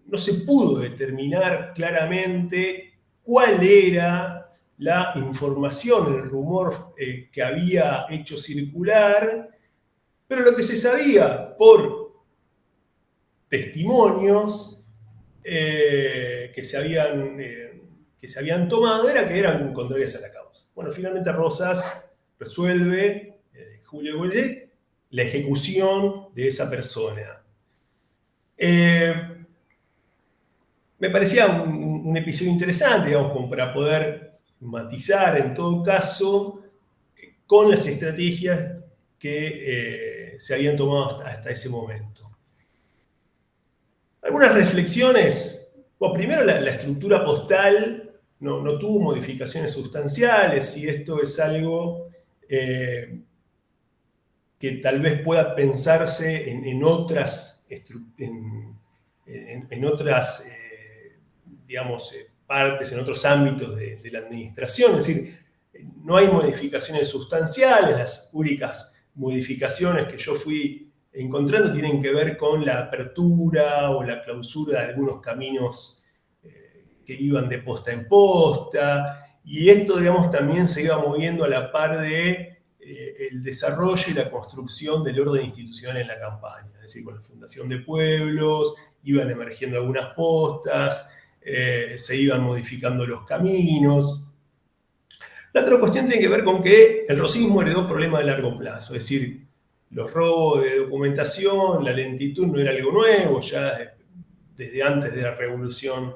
no se pudo determinar claramente cuál era la información, el rumor que había hecho circular, pero lo que se sabía por testimonios que se habían tomado era que eran contrarias a la causa. Bueno, finalmente Rosas resuelve, Julio Goyet, la ejecución de esa persona. Me parecía un episodio interesante, digamos, como para poder matizar en todo caso con las estrategias que se habían tomado hasta ese momento. Algunas reflexiones. Bueno, primero la estructura postal no tuvo modificaciones sustanciales, y esto es algo que tal vez pueda pensarse en otras digamos, partes, en otros ámbitos de la administración. Es decir, no hay modificaciones sustanciales. Las únicas modificaciones que yo fui encontrando tienen que ver con la apertura o la clausura de algunos caminos que iban de posta en posta, y esto, digamos, también se iba moviendo a la par de el desarrollo y la construcción del orden institucional en la campaña. Es decir, con la fundación de pueblos, iban emergiendo algunas postas, se iban modificando los caminos. La otra cuestión tiene que ver con que el rosismo heredó problemas de largo plazo, es decir, los robos de documentación, la lentitud no era algo nuevo, ya desde antes de la revolución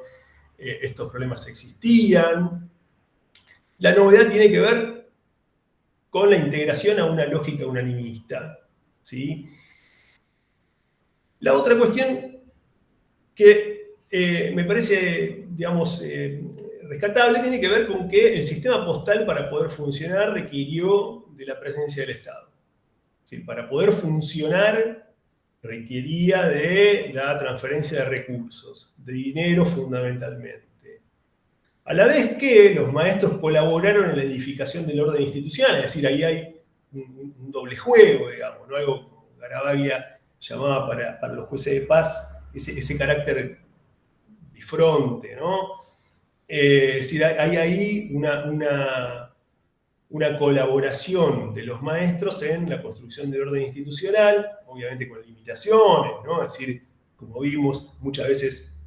estos problemas existían. La novedad tiene que ver con la integración a una lógica unanimista, ¿sí? La otra cuestión que me parece, digamos, rescatable tiene que ver con que el sistema postal, para poder funcionar, requirió de la presencia del Estado. ¿Sí? Para poder funcionar requería de la transferencia de recursos, de dinero fundamentalmente. A la vez que los maestros colaboraron en la edificación del orden institucional, es decir, ahí hay un doble juego, digamos, ¿no? Algo que Garavaglia llamaba para los jueces de paz ese carácter bifronte, ¿no? Es decir, hay ahí una colaboración de los maestros en la construcción del orden institucional, obviamente con limitaciones, ¿no? Es decir, como vimos, muchas veces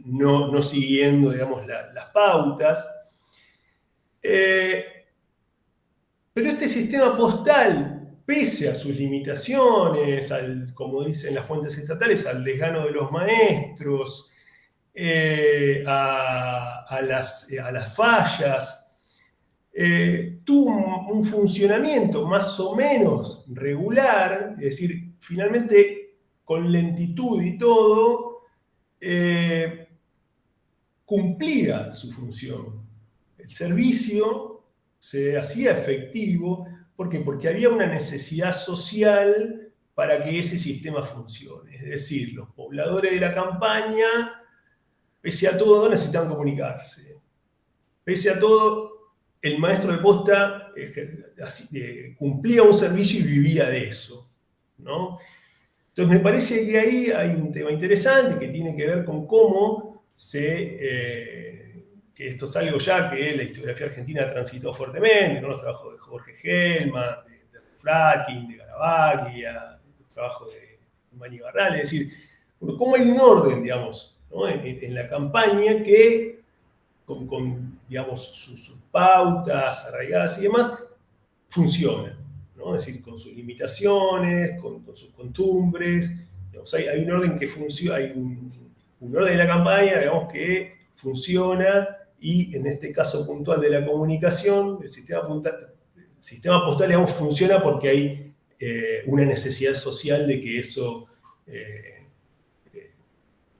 no siguiendo, digamos, las pautas. Pero este sistema postal, pese a sus limitaciones, como dicen las fuentes estatales, al desgano de los maestros, a las fallas, tuvo un funcionamiento más o menos regular, es decir, finalmente con lentitud y todo, cumplía su función. El servicio se hacía efectivo. ¿Por qué? Porque había una necesidad social para que ese sistema funcione. Es decir, los pobladores de la campaña, pese a todo, necesitaban comunicarse. Pese a todo, el maestro de posta cumplía un servicio y vivía de eso, ¿no? Entonces me parece que ahí hay un tema interesante que tiene que ver con cómo que esto es algo ya que la historiografía argentina transitó fuertemente, ¿no? Los trabajos de Jorge Hellman, de Flakin, de Garavaglia, los trabajos de Mani Barral, es decir, cómo hay un orden, digamos, ¿no? en la campaña que con digamos, sus pautas arraigadas y demás, funciona, ¿no? Es decir, con sus limitaciones, con sus costumbres, digamos, hay un orden que funciona, hay un orden de la campaña, digamos, que funciona, y en este caso puntual de la comunicación, el sistema postal, digamos, funciona porque hay una necesidad social de que eso,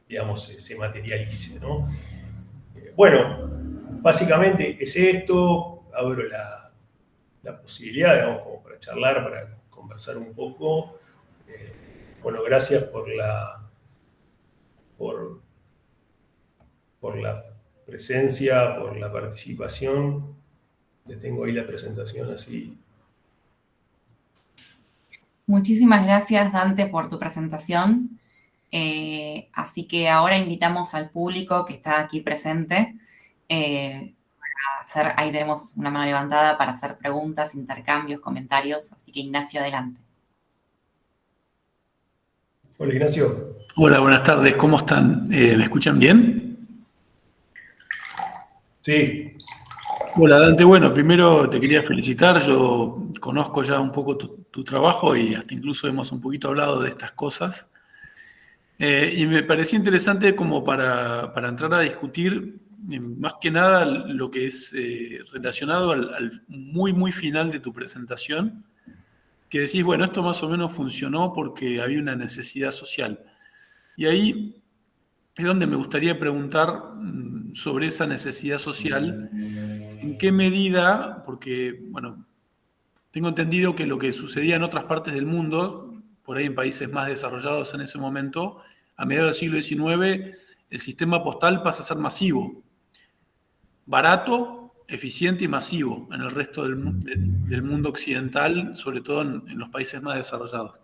digamos, se materialice, ¿no? Bueno, básicamente es esto. Abro la posibilidad, digamos, como para charlar, para conversar un poco. Bueno, gracias por la presencia, por la participación. Le tengo ahí la presentación así. Muchísimas gracias, Dante, por tu presentación. Así que ahora invitamos al público que está aquí presente ahí tenemos una mano levantada para hacer preguntas, intercambios, comentarios. Así que Ignacio, adelante. Hola, Ignacio. Hola, buenas tardes. ¿Cómo están? ¿Me escuchan bien? Sí. Hola, Dante. Bueno, primero te quería felicitar. Yo conozco ya un poco tu trabajo y hasta incluso hemos un poquito hablado de estas cosas. Y me parecía interesante como para entrar a discutir más que nada lo que es relacionado al muy, muy final de tu presentación, que decís, bueno, esto más o menos funcionó porque había una necesidad social. Y ahí es donde me gustaría preguntar sobre esa necesidad social, en qué medida, porque, bueno, tengo entendido que lo que sucedía en otras partes del mundo, por ahí en países más desarrollados en ese momento, a mediados del siglo XIX, el sistema postal pasa a ser masivo, barato, eficiente y masivo en el resto del mundo occidental, sobre todo en los países más desarrollados.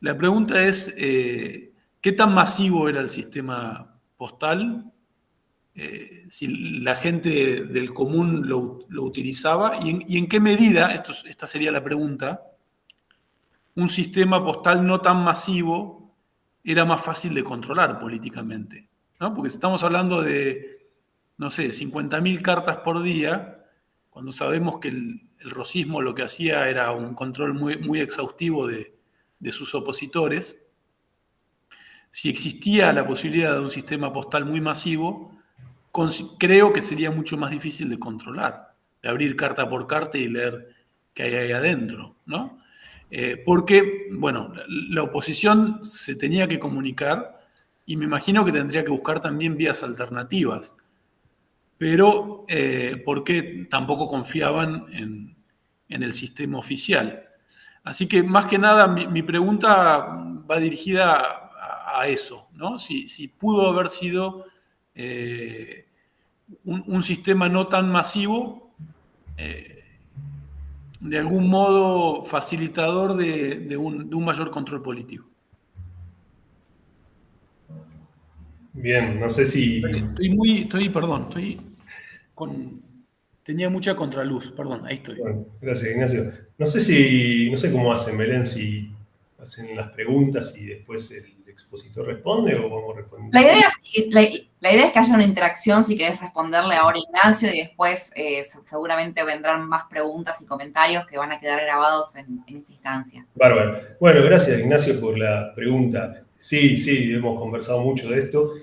La pregunta es, ¿qué tan masivo era el sistema postal? Si la gente del común lo utilizaba, y en qué medida, esta sería la pregunta, un sistema postal no tan masivo era más fácil de controlar políticamente, ¿no? Porque si estamos hablando de, no sé, 50.000 cartas por día, cuando sabemos que el rosismo lo que hacía era un control muy, muy exhaustivo de sus opositores, si existía la posibilidad de un sistema postal muy masivo, creo que sería mucho más difícil de controlar, de abrir carta por carta y leer qué hay ahí adentro, ¿no? Porque, bueno, la oposición se tenía que comunicar y me imagino que tendría que buscar también vías alternativas, pero porque tampoco confiaban en el sistema oficial. Así que, más que nada, mi pregunta va dirigida a eso, ¿no? Si pudo haber sido un sistema no tan masivo, de algún modo facilitador de un mayor control político. Bien, no sé si... Tenía mucha contraluz, perdón, ahí estoy. Bueno, gracias, Ignacio. No sé cómo hacen, Belén, si hacen las preguntas y después el expositor responde o vamos respondiendo. La idea es que haya una interacción, si querés responderle ahora a Ignacio, y después seguramente vendrán más preguntas y comentarios que van a quedar grabados en esta instancia. Bárbaro. Bueno, gracias, Ignacio, por la pregunta. Sí, hemos conversado mucho de esto.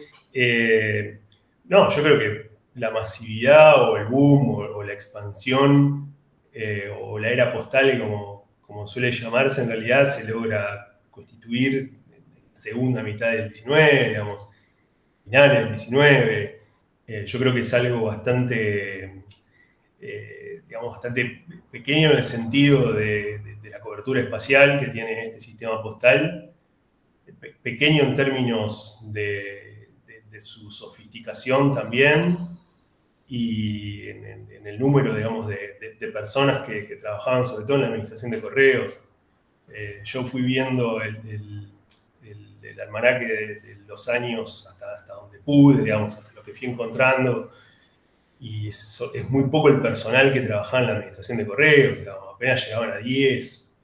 No, yo creo que la masividad o el boom o la expansión o la era postal, como suele llamarse, en realidad se logra constituir en la segunda mitad del 19, digamos, finales del 19. Yo creo que es algo bastante, digamos, bastante pequeño en el sentido de la cobertura espacial que tiene este sistema postal, pequeño en términos de su sofisticación también, y en el número, digamos, de personas que trabajaban sobre todo en la administración de correos. Yo fui viendo el almanaque de los años hasta donde pude, digamos, hasta lo que fui encontrando, y es muy poco el personal que trabajaba en la administración de correos, digamos, apenas llegaban a 10,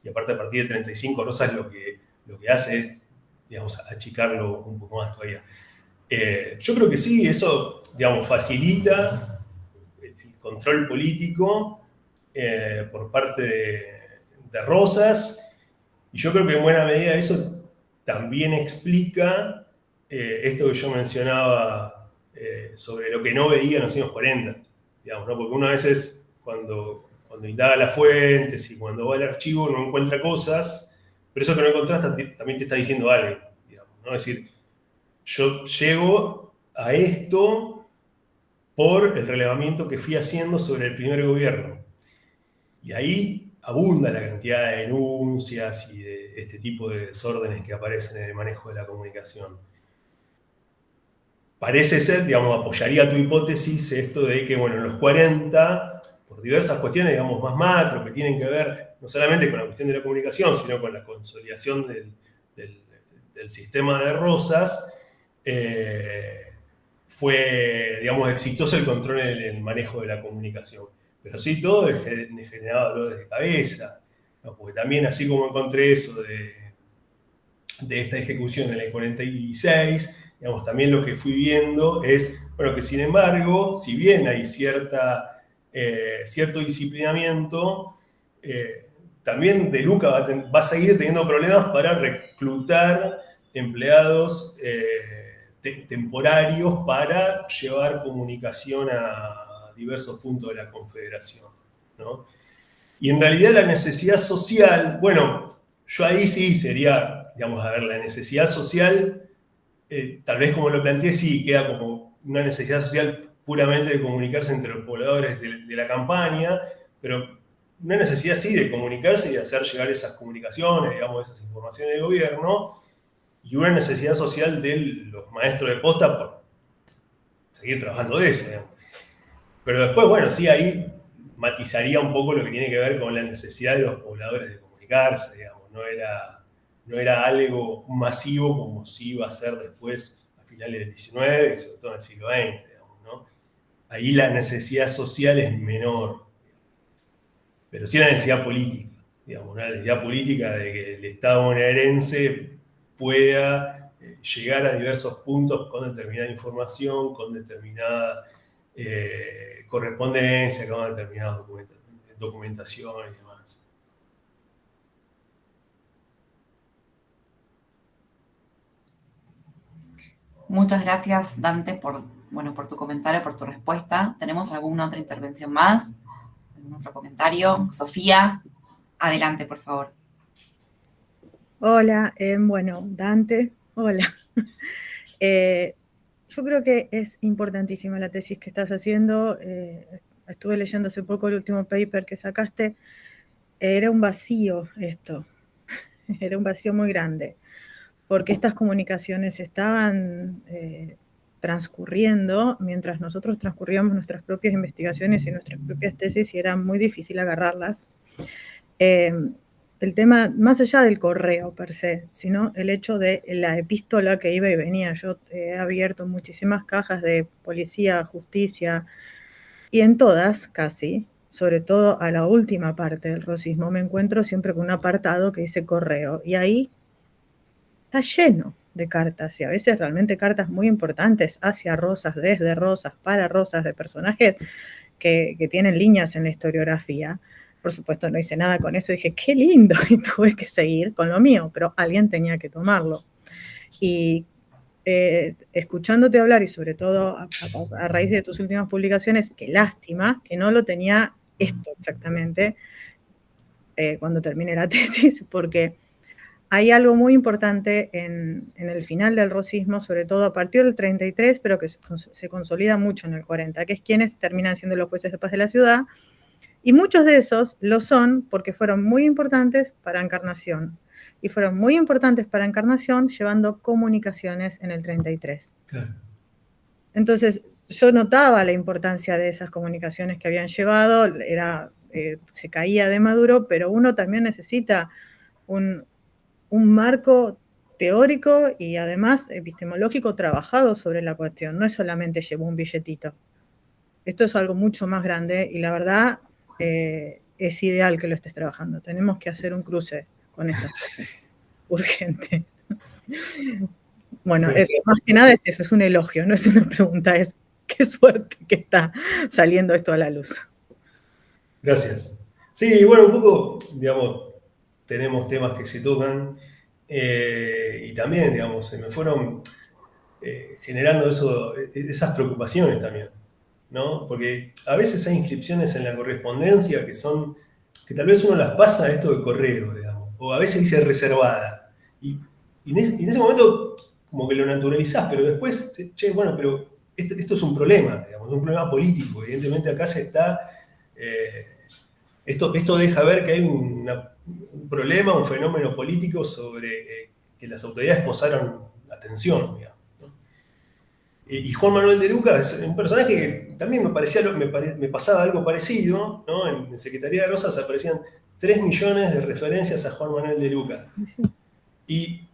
y aparte a partir de 35 Rosas lo que hace es, digamos, achicarlo un poco más todavía. Yo creo que sí, eso, digamos, facilita el control político por parte de Rosas, y yo creo que en buena medida eso también explica esto que yo mencionaba sobre lo que no veía en los años 40, digamos, ¿no? Porque uno a veces cuando indaga las fuentes y cuando va al archivo no encuentra cosas, pero eso que no encontrás también te está diciendo algo, digamos, ¿no? Es decir, yo llego a esto por el relevamiento que fui haciendo sobre el primer gobierno. Y ahí abunda la cantidad de denuncias y de este tipo de desórdenes que aparecen en el manejo de la comunicación. Parece ser, digamos, apoyaría tu hipótesis esto de que, bueno, en los 40, por diversas cuestiones, digamos, más macro, que tienen que ver no solamente con la cuestión de la comunicación, sino con la consolidación del sistema de Rosas, fue, digamos, exitoso el control en el manejo de la comunicación. Pero sí, todo generaba dolores de cabeza, ¿no? Porque también, así como encontré eso de esta ejecución en el 46, digamos, también lo que fui viendo es, bueno, que sin embargo, si bien hay cierto disciplinamiento, también De Luca va a seguir teniendo problemas para reclutar empleados temporarios para llevar comunicación a diversos puntos de la Confederación, ¿no? Y en realidad la necesidad social, bueno, yo ahí sí sería, digamos, a ver, la necesidad social, tal vez como lo planteé, sí, queda como una necesidad social puramente de comunicarse entre los pobladores de la campaña, pero una necesidad sí de comunicarse y de hacer llegar esas comunicaciones, digamos, esas informaciones del gobierno, y una necesidad social de los maestros de posta por seguir trabajando de eso, digamos. Pero después, bueno, sí, ahí matizaría un poco lo que tiene que ver con la necesidad de los pobladores de comunicarse, digamos. No era algo masivo como sí iba a ser después, a finales del XIX y sobre todo en el siglo XX, digamos, ¿no? Ahí la necesidad social es menor, pero sí la necesidad política, digamos, la necesidad política de que el Estado bonaerense pueda llegar a diversos puntos con determinada información, con determinada correspondencia, con determinada documentación y demás. Muchas gracias, Dante, por tu comentario, por tu respuesta. ¿Tenemos alguna otra intervención más? ¿Algún otro comentario? Sofía, adelante, por favor. Hola, bueno, Dante, hola. Yo creo que es importantísima la tesis que estás haciendo. Estuve leyendo hace poco el último paper que sacaste. Era un vacío esto, era un vacío muy grande, porque estas comunicaciones estaban transcurriendo mientras nosotros transcurríamos nuestras propias investigaciones y nuestras propias tesis, y era muy difícil agarrarlas. el tema, más allá del correo per se, sino el hecho de la epístola que iba y venía. Yo he abierto muchísimas cajas de policía, justicia, y en todas, casi, sobre todo a la última parte del rosismo, me encuentro siempre con un apartado que dice correo, y ahí está lleno de cartas, y a veces realmente cartas muy importantes hacia Rosas, desde Rosas, para Rosas, de personajes que tienen líneas en la historiografía. Por supuesto, no hice nada con eso, dije, qué lindo, y tuve que seguir con lo mío, pero alguien tenía que tomarlo. Y escuchándote hablar, y sobre todo a raíz de tus últimas publicaciones, qué lástima que no lo tenía esto exactamente cuando terminé la tesis, porque hay algo muy importante en el final del rosismo, sobre todo a partir del 33, pero que se consolida mucho en el 40, que es quienes terminan siendo los jueces de paz de la ciudad, y muchos de esos lo son porque fueron muy importantes para Encarnación, y fueron muy importantes para Encarnación llevando comunicaciones en el 33. Claro. Entonces, yo notaba la importancia de esas comunicaciones que habían llevado, se caía de Maduro, pero uno también necesita un marco teórico y además epistemológico trabajado sobre la cuestión. No es solamente llevó un billetito. Esto es algo mucho más grande y la verdad es ideal que lo estés trabajando. Tenemos que hacer un cruce con estas cosas. Urgente. Bueno, eso, más que nada es eso, es un elogio, no es una pregunta, es qué suerte que está saliendo esto a la luz. Gracias. Sí, bueno, un poco, digamos, tenemos temas que se tocan y también, digamos, se me fueron generando esas preocupaciones también, ¿no? Porque a veces hay inscripciones en la correspondencia que tal vez uno las pasa a esto de correo, digamos, o a veces dice reservada. Y en ese momento como que lo naturalizás, pero después, che, bueno, pero esto es un problema, digamos, es un problema político. Evidentemente acá se está... Esto deja ver que hay un problema, un fenómeno político sobre que las autoridades posaron atención, digamos, ¿no? Y Juan Manuel de Luca es un personaje que también me pasaba algo parecido, ¿no? En Secretaría de Rosas aparecían 3 millones de referencias a Juan Manuel de Luca. Y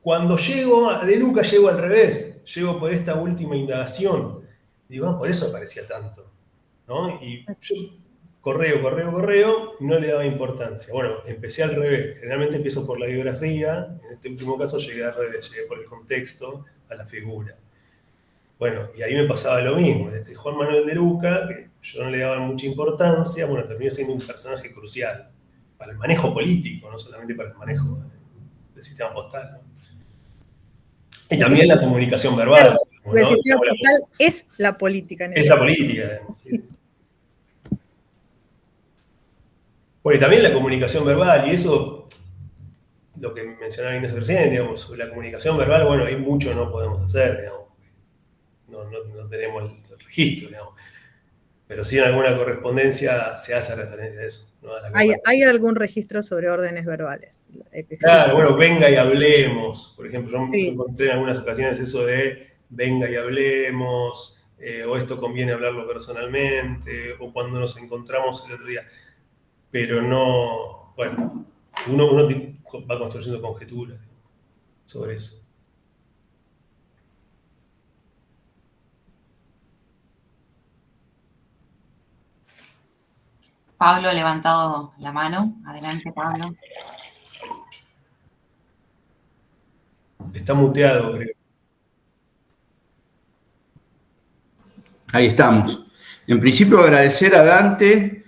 cuando llego a De Luca, llego al revés, llego por esta última indagación. Digo, por eso aparecía tanto, ¿no? Y yo, correo, no le daba importancia. Bueno, empecé al revés. Generalmente empiezo por la biografía, en este último caso llegué al revés, llegué por el contexto a la figura. Bueno, y ahí me pasaba lo mismo. Juan Manuel de Luca, que yo no le daba mucha importancia, bueno, terminó siendo un personaje crucial para el manejo político, no solamente para el manejo del sistema postal, ¿no? Y también la comunicación verbal. Claro, ¿no? El sistema postal es la política. Es la política. Bueno, y también la comunicación verbal, y eso, lo que mencionaba Inés recién, digamos, sobre la comunicación verbal, bueno, hay mucho no podemos hacer, digamos. No tenemos el registro, digamos. Pero sí en alguna correspondencia se hace referencia a eso, ¿no? ¿Hay algún registro sobre órdenes verbales? Claro, bueno, venga y hablemos. Por ejemplo, yo encontré en algunas ocasiones eso de venga y hablemos, o esto conviene hablarlo personalmente, o cuando nos encontramos el otro día. Pero no, bueno, uno va construyendo conjeturas sobre eso. Pablo ha levantado la mano. Adelante, Pablo. Está muteado, creo. Ahí estamos. En principio, agradecer a Dante,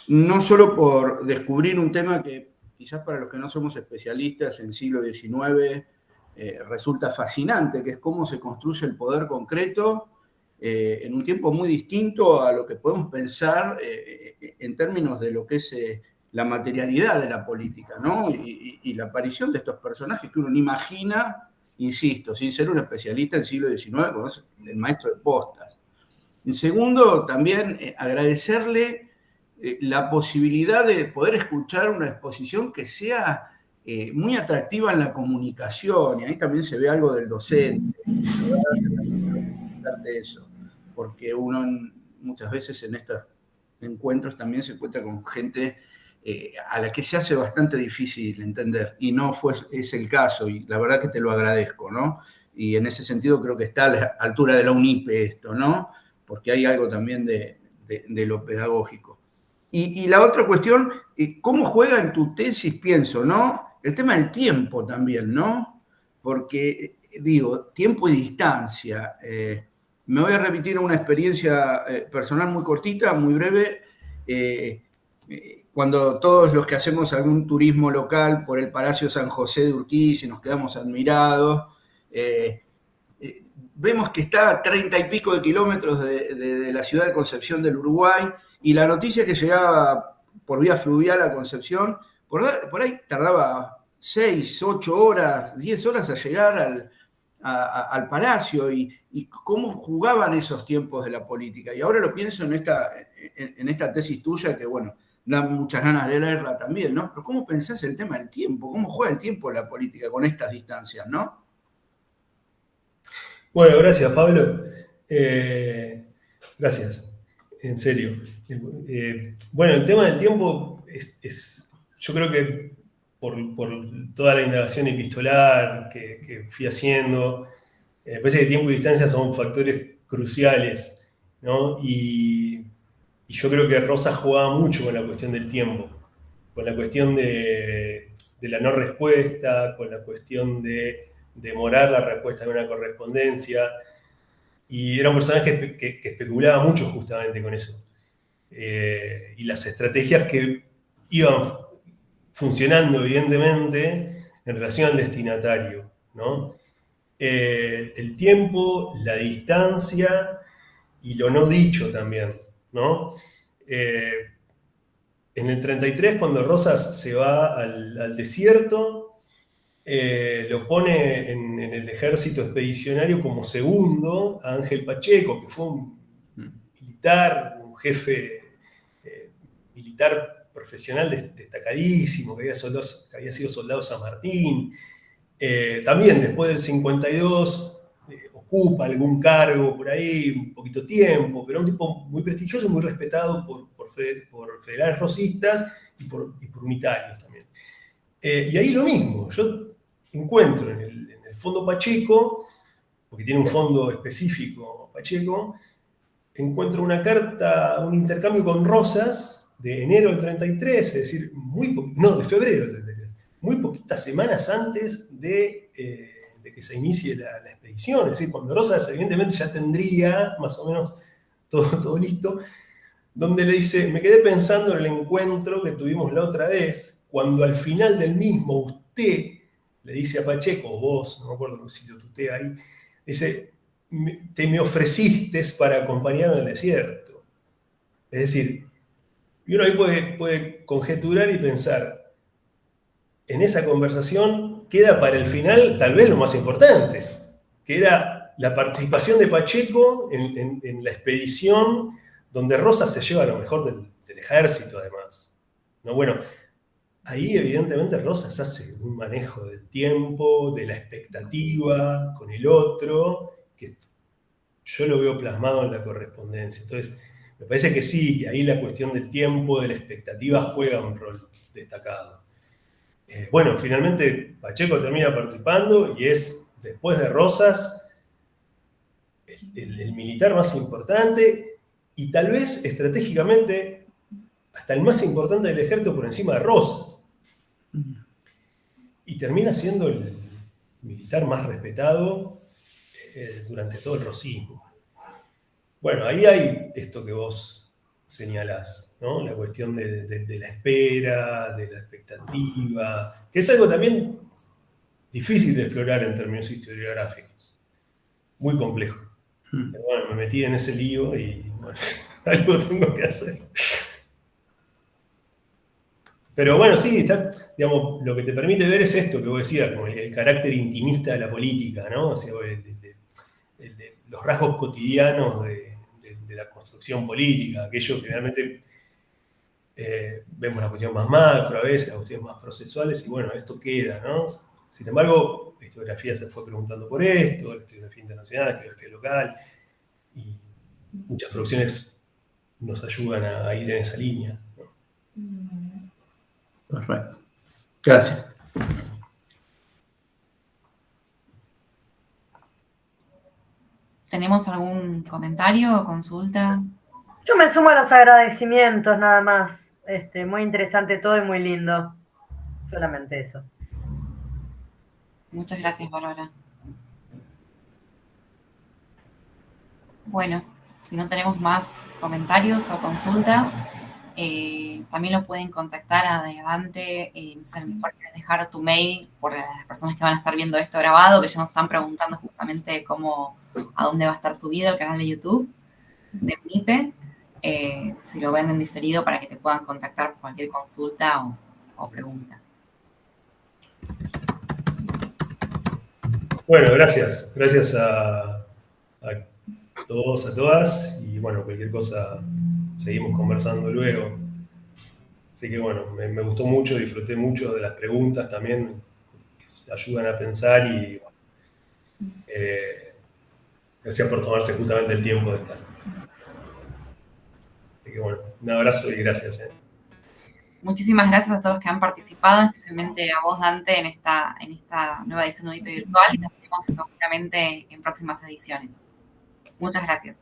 no solo por descubrir un tema que quizás para los que no somos especialistas en siglo XIX resulta fascinante, que es cómo se construye el poder concreto en un tiempo muy distinto a lo que podemos pensar en términos de lo que es la materialidad de la política, ¿no? Y la aparición de estos personajes que uno no imagina, insisto, sin ser un especialista en siglo XIX, como es el maestro de postas. En segundo, también agradecerle la posibilidad de poder escuchar una exposición que sea muy atractiva en la comunicación, y ahí también se ve algo del docente, eso, porque uno muchas veces en estos encuentros también se encuentra con gente a la que se hace bastante difícil entender, y no es el caso, y la verdad que te lo agradezco, ¿no? Y en ese sentido creo que está a la altura de la UNIPE esto, ¿no? Porque hay algo también de lo pedagógico. Y la otra cuestión, ¿cómo juega en tu tesis, pienso, ¿no? El tema del tiempo también, ¿no? Porque, digo, tiempo y distancia. Me voy a remitir a una experiencia personal muy cortita, muy breve. Cuando todos los que hacemos algún turismo local por el Palacio San José de Urquiza y nos quedamos admirados, vemos que está a 30 y pico de kilómetros de la ciudad de Concepción del Uruguay, y la noticia que llegaba por vía fluvial a Concepción, por ahí tardaba 6, 8 horas, 10 horas a llegar al Palacio, y cómo jugaban esos tiempos de la política. Y ahora lo pienso en esta tesis tuya, que bueno, da muchas ganas de leerla también, ¿no? Pero ¿cómo pensás el tema del tiempo? ¿Cómo juega el tiempo en la política con estas distancias, no? Bueno, gracias, Pablo. Gracias, en serio. Bueno, el tema del tiempo yo creo que por toda la indagación epistolar que fui haciendo, me parece que tiempo y distancia son factores cruciales, ¿no? Y yo creo que Rosas jugaba mucho con la cuestión del tiempo, con la cuestión de la no respuesta, con la cuestión de demorar la respuesta de una correspondencia, y era un personaje que especulaba mucho justamente con eso. Y las estrategias que iban funcionando, evidentemente, en relación al destinatario, ¿no? El tiempo, la distancia y lo no dicho también, ¿no? En el 33, cuando Rosas se va al desierto, lo pone en el ejército expedicionario como segundo a Ángel Pacheco, que fue un militar, un jefe militar profesional destacadísimo, que había sido soldado San Martín. También después del 52 ocupa algún cargo por ahí, un poquito tiempo, pero un tipo muy prestigioso y muy respetado por federales rosistas y por unitarios también. Y ahí lo mismo, yo encuentro en el fondo Pacheco, porque tiene un fondo específico Pacheco, encuentro una carta, un intercambio con Rosas de enero del 33, es decir, de febrero del 33, muy poquitas semanas antes de que se inicie la expedición. Es decir, cuando Rosas evidentemente ya tendría más o menos todo listo, donde le dice: me quedé pensando en el encuentro que tuvimos la otra vez, cuando al final del mismo usted le dice a Pacheco, o vos, no me acuerdo si lo tutea ahí, dice: te me ofreciste para acompañarme al desierto. Es decir, y uno ahí puede conjeturar y pensar, en esa conversación queda para el final tal vez lo más importante, que era la participación de Pacheco en la expedición donde Rosas se lleva lo mejor del ejército, además. ¿No? Bueno, ahí evidentemente Rosas hace un manejo del tiempo, de la expectativa con el otro, que yo lo veo plasmado en la correspondencia. Entonces, me parece que sí, ahí la cuestión del tiempo, de la expectativa juega un rol destacado. Bueno, finalmente Pacheco termina participando y es, después de Rosas, el militar más importante y tal vez estratégicamente hasta el más importante del ejército por encima de Rosas. Y termina siendo el militar más respetado durante todo el rosismo. Bueno, ahí hay esto que vos señalás, ¿no? La cuestión de la espera, de la expectativa, que es algo también difícil de explorar en términos historiográficos. Muy complejo. Pero bueno, me metí en ese lío y bueno, algo tengo que hacer. Pero bueno, sí, digamos, lo que te permite ver es esto que vos decías, como el carácter intimista de la política, ¿no? O sea, los rasgos cotidianos de la construcción política, aquello que realmente vemos la cuestión más macro a veces, las cuestiones más procesuales, y bueno, esto queda, ¿no? Sin embargo, la historiografía se fue preguntando por esto, la historiografía internacional, la historiografía local, y muchas producciones nos ayudan a ir en esa línea, ¿no? Perfecto. Gracias. ¿Tenemos algún comentario o consulta? Yo me sumo a los agradecimientos nada más. Muy interesante todo y muy lindo. Solamente eso. Muchas gracias, Bárbara. Bueno, si no tenemos más comentarios o consultas, también lo pueden contactar adelante. No sé, a lo mejor quieres dejar tu mail por las personas que van a estar viendo esto grabado, que ya nos están preguntando justamente a dónde va a estar subido el canal de YouTube de UNIPE. Si lo ven en diferido para que te puedan contactar por cualquier consulta o pregunta. Bueno, gracias. Gracias a todos, a todas. Y bueno, cualquier cosa seguimos conversando luego. Así que bueno, me gustó mucho, disfruté mucho de las preguntas también, que ayudan a pensar y gracias por tomarse justamente el tiempo de estar. Así que bueno, un abrazo y gracias. Muchísimas gracias a todos los que han participado, especialmente a vos, Dante, en esta nueva edición de UNIPE Virtual, y nos vemos seguramente en próximas ediciones. Muchas gracias.